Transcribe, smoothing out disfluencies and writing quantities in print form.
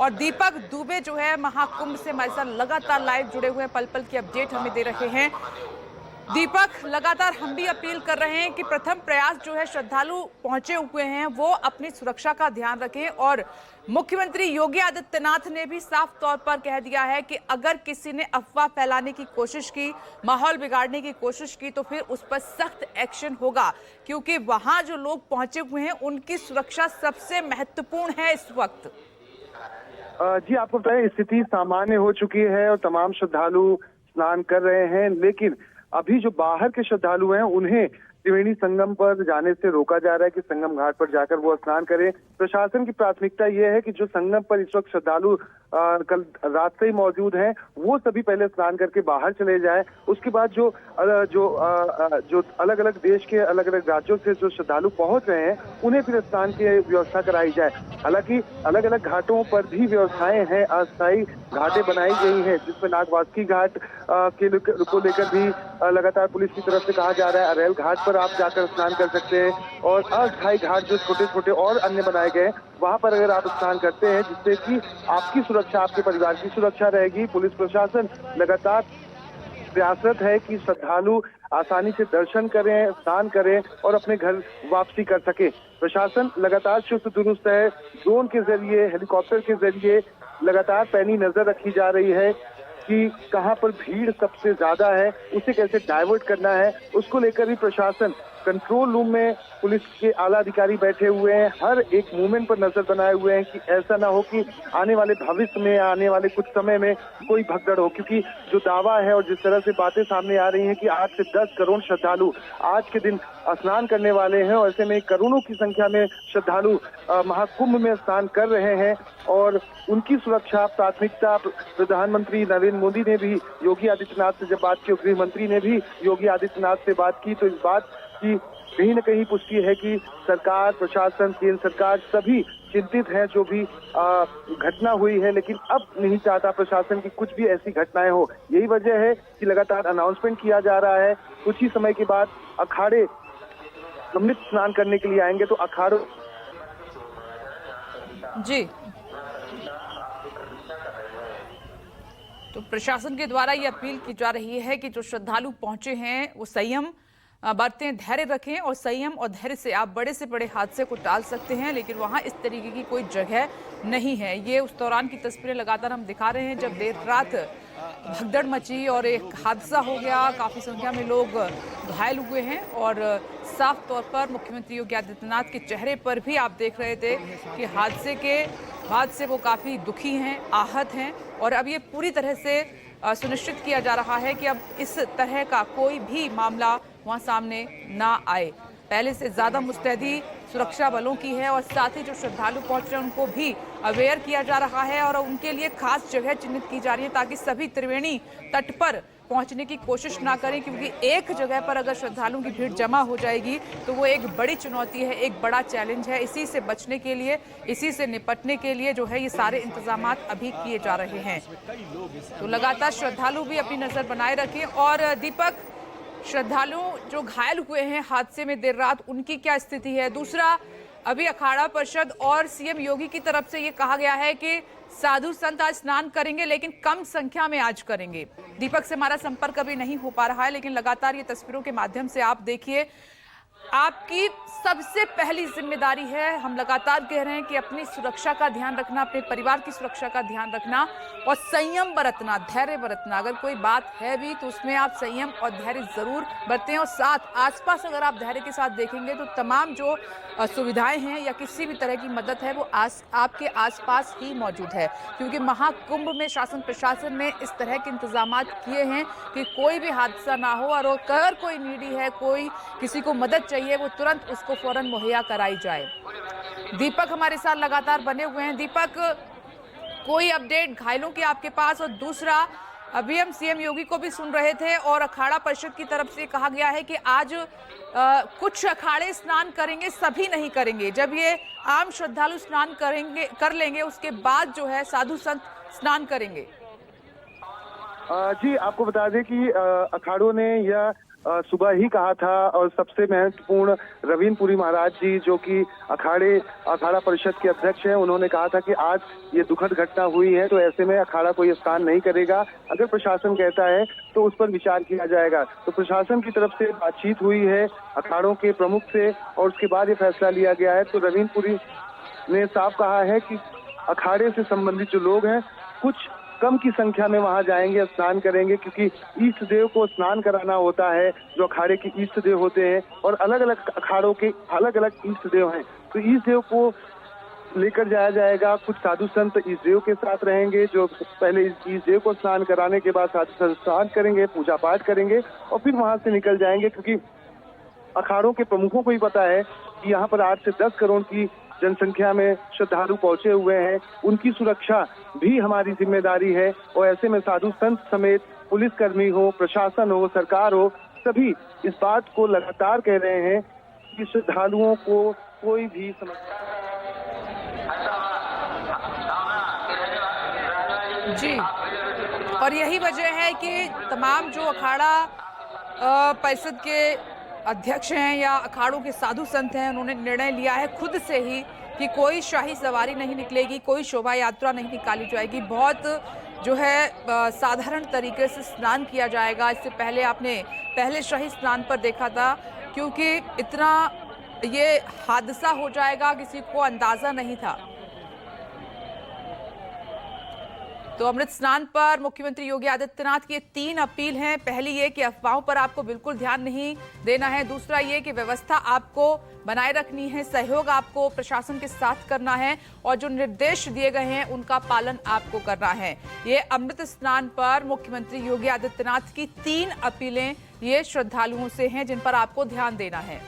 और दीपक दुबे जो है महाकुंभ से हमारे साथ लगातार लाइव जुड़े हुए हैं, पल पल की अपडेट हमें दे रहे हैं। दीपक, लगातार हम भी अपील कर रहे हैं कि प्रथम प्रयास जो है श्रद्धालु पहुंचे हुए हैं वो अपनी सुरक्षा का ध्यान रखें। और मुख्यमंत्री योगी आदित्यनाथ ने भी साफ तौर पर कह दिया है कि अगर किसी ने अफवाह फैलाने की कोशिश की, माहौल बिगाड़ने की कोशिश की, तो फिर उस पर सख्त एक्शन होगा, क्योंकि वहां जो लोग पहुंचे हुए हैं उनकी सुरक्षा सबसे महत्वपूर्ण है इस वक्त। जी, आपको बताएं, स्थिति सामान्य हो चुकी है और तमाम श्रद्धालु स्नान कर रहे हैं, लेकिन अभी जो बाहर के श्रद्धालु हैं उन्हें त्रिवेणी संगम पर जाने से रोका जा रहा है कि संगम घाट पर जाकर वो स्नान करें। प्रशासन की प्राथमिकता ये है कि जो संगम पर इस वक्त श्रद्धालु कल रात से ही मौजूद हैं, वो सभी पहले स्नान करके बाहर चले जाएं। उसके बाद जो अलग अलग देश के अलग अलग राज्यों से जो श्रद्धालु पहुंच रहे हैं उन्हें फिर स्नान की व्यवस्था कराई जाए। हालांकि अलग अलग घाटों पर भी व्यवस्थाएं हैं, अस्थायी घाटें बनाई गई हैं, जिसमें नागवासुकी घाट को लेकर भी लगातार पुलिस की तरफ से कहा जा रहा है अरेल घाट पर आप जाकर स्नान कर सकते हैं। और अस्थायी घाट जो छोटे छोटे और अन्य बनाए गए हैं वहां पर अगर आप स्नान करते हैं, जिससे कि आपकी सुरक्षा, आपके परिवार की सुरक्षा रहेगी। पुलिस प्रशासन लगातार प्रयासरत है कि श्रद्धालु आसानी से दर्शन करें, स्नान करें और अपने घर वापसी कर सके। प्रशासन लगातार चुस्त दुरुस्त है। ड्रोन के जरिए, हेलीकॉप्टर के जरिए लगातार पैनी नजर रखी जा रही है कि कहां पर भीड़ सबसे ज्यादा है, उसे कैसे डाइवर्ट करना है। उसको लेकर भी प्रशासन कंट्रोल रूम में पुलिस के आला अधिकारी बैठे हुए हैं, हर एक मूवमेंट पर नजर बनाए हुए हैं कि ऐसा ना हो कि आने वाले भविष्य में, आने वाले कुछ समय में कोई भगदड़ हो। क्योंकि जो दावा है और जिस तरह से बातें सामने आ रही हैं कि 8 से 10 करोड़ श्रद्धालु आज के दिन स्नान करने वाले हैं और ऐसे में करोड़ों की संख्या में श्रद्धालु महाकुंभ में स्नान कर रहे हैं और उनकी सुरक्षा प्राथमिकता प्रधानमंत्री नरेंद्र मोदी ने भी योगी आदित्यनाथ से जब बात की, गृह मंत्री ने भी योगी आदित्यनाथ से बात की, तो इस बात की कहीं न कहीं पुष्टि है कि सरकार, प्रशासन, केंद्र सरकार सभी चिंतित हैं जो भी घटना हुई है। लेकिन अब नहीं चाहता प्रशासन की कुछ भी ऐसी घटनाएं हो। यही वजह है कि लगातार अनाउंसमेंट किया जा रहा है। कुछ ही समय के बाद अखाड़े अमृत स्नान करने के लिए आएंगे, तो अखाड़ों जी, तो प्रशासन के द्वारा ये अपील की जा रही है कि जो श्रद्धालु पहुंचे हैं वो संयम बरतें, धैर्य रखें और संयम और धैर्य से आप बड़े से बड़े हादसे को टाल सकते हैं। लेकिन वहां इस तरीके की कोई जगह नहीं है। ये उस दौरान की तस्वीरें लगातार हम दिखा रहे हैं जब देर रात भगदड़ मची और एक हादसा हो गया, काफी संख्या में लोग घायल हुए हैं। और साफ तौर पर मुख्यमंत्री योगी आदित्यनाथ के चेहरे पर भी आप देख रहे थे कि हादसे के बाद से वो काफी दुखी हैं, आहत हैं। और अब ये पूरी तरह से सुनिश्चित किया जा रहा है कि अब इस तरह का कोई भी मामला वहां सामने ना आए। पहले से ज्यादा मुस्तैदी सुरक्षा बलों की है और साथ ही जो श्रद्धालु पहुंच रहे हैं उनको भी अवेयर किया जा रहा है और उनके लिए खास जगह चिन्हित की जा रही है ताकि सभी त्रिवेणी तट पर पहुंचने की कोशिश ना करें, क्योंकि एक जगह पर अगर श्रद्धालुओं की भीड़ जमा हो जाएगी तो वो एक बड़ी चुनौती है, एक बड़ा चैलेंज है। इसी से बचने के लिए, इसी से निपटने के लिए जो है ये सारे इंतजामात अभी किए जा रहे हैं। तो लगातार श्रद्धालु भी अपनी नजर बनाए रखें। और दीपक, श्रद्धालु जो घायल हुए हैं हादसे में देर रात, उनकी क्या स्थिति है? दूसरा, अभी अखाड़ा परिषद और सीएम योगी की तरफ से ये कहा गया है कि साधु संत आज स्नान करेंगे लेकिन कम संख्या में आज करेंगे। दीपक से हमारा संपर्क अभी नहीं हो पा रहा है, लेकिन लगातार ये तस्वीरों के माध्यम से आप देखिए, आपकी सबसे पहली जिम्मेदारी है, हम लगातार कह रहे हैं कि अपनी सुरक्षा का ध्यान रखना, अपने परिवार की सुरक्षा का ध्यान रखना और संयम बरतना, धैर्य बरतना। अगर कोई बात है भी तो उसमें आप संयम और धैर्य जरूर बरतें। और साथ आसपास अगर आप धैर्य के साथ देखेंगे तो तमाम जो सुविधाएं हैं या किसी भी तरह की मदद है वो आपके आसपास ही मौजूद है, क्योंकि महाकुंभ में शासन प्रशासन ने इस तरह के इंतजामात किए हैं कि कोई भी हादसा ना हो। और अगर कोई नीडी है, कोई किसी को मदद चाहिए, वो तुरंत उसको फौरन मुहैया कराई जाए। दीपक हमारे साथ लगातार बने हुए हैं। दीपक, कोई अपडेट घायलों की आपके पास? और दूसरा, अभी हम सीएम योगी को भी सुन रहे थे और अखाड़ा परिषद की तरफ से कहा गया है कि आज कुछ अखाड़े स्नान करेंगे, सभी नहीं करेंगे। जब ये आम श्रद्धालु स्नान कर लेंगे उसके बाद जो है साधु संत स्नान करेंगे। जी, आपको बता दें कि अखाड़ों ने या सुबह ही कहा था, और सबसे महत्वपूर्ण रवीनपुरी महाराज जी जो कि अखाड़ा परिषद के अध्यक्ष हैं, उन्होंने कहा था कि आज ये दुखद घटना हुई है, तो ऐसे में अखाड़ा कोई स्नान नहीं करेगा। अगर प्रशासन कहता है तो उस पर विचार किया जाएगा। तो प्रशासन की तरफ से बातचीत हुई है अखाड़ों के प्रमुख से, और उसके बाद ये फैसला लिया गया है। तो रवीनपुरी ने साफ कहा है कि अखाड़े से संबंधित जो लोग हैं कुछ कम की संख्या में वहां जाएंगे, स्नान करेंगे, क्योंकि ईष्ट देव को स्नान कराना होता है, जो अखाड़े के ईष्ट देव होते हैं, और अलग अलग अखाड़ों के अलग अलग ईष्ट देव हैं। तो ईष्ट देव को लेकर जाया जाएगा। कुछ साधु संत ईष्ट देव के साथ रहेंगे, जो पहले ईष्ट देव को स्नान कराने के बाद साधु संत स्नान करेंगे, पूजा पाठ करेंगे, और फिर वहां से निकल जाएंगे। क्योंकि अखाड़ों के प्रमुखों को ही पता है कि यहाँ पर 8 से 10 करोड़ की जनसंख्या में श्रद्धालु पहुंचे हुए हैं, उनकी सुरक्षा भी हमारी जिम्मेदारी है। और ऐसे में साधु संत समेत पुलिसकर्मी हो, प्रशासन हो, सरकार हो, सभी इस बात को लगातार कह रहे हैं कि श्रद्धालुओं को कोई भी समस्या। जी, और यही वजह है कि तमाम जो अखाड़ा परिषद के अध्यक्ष हैं या अखाड़ों के साधु संत हैं, उन्होंने निर्णय लिया है खुद से ही कि कोई शाही सवारी नहीं निकलेगी, कोई शोभा यात्रा नहीं निकाली जाएगी। बहुत जो है साधारण तरीके से स्नान किया जाएगा। इससे पहले आपने पहले शाही स्नान पर देखा था, क्योंकि इतना ये हादसा हो जाएगा किसी को अंदाजा नहीं था। तो अमृत स्नान पर मुख्यमंत्री योगी आदित्यनाथ की 3 अपील हैं। पहली ये कि अफवाहों पर आपको बिल्कुल ध्यान नहीं देना है। दूसरा ये कि व्यवस्था आपको बनाए रखनी है, सहयोग आपको प्रशासन के साथ करना है, और जो निर्देश दिए गए हैं उनका पालन आपको करना है। ये अमृत स्नान पर मुख्यमंत्री योगी आदित्यनाथ की 3 अपीलें ये श्रद्धालुओं से हैं, जिन पर आपको ध्यान देना है।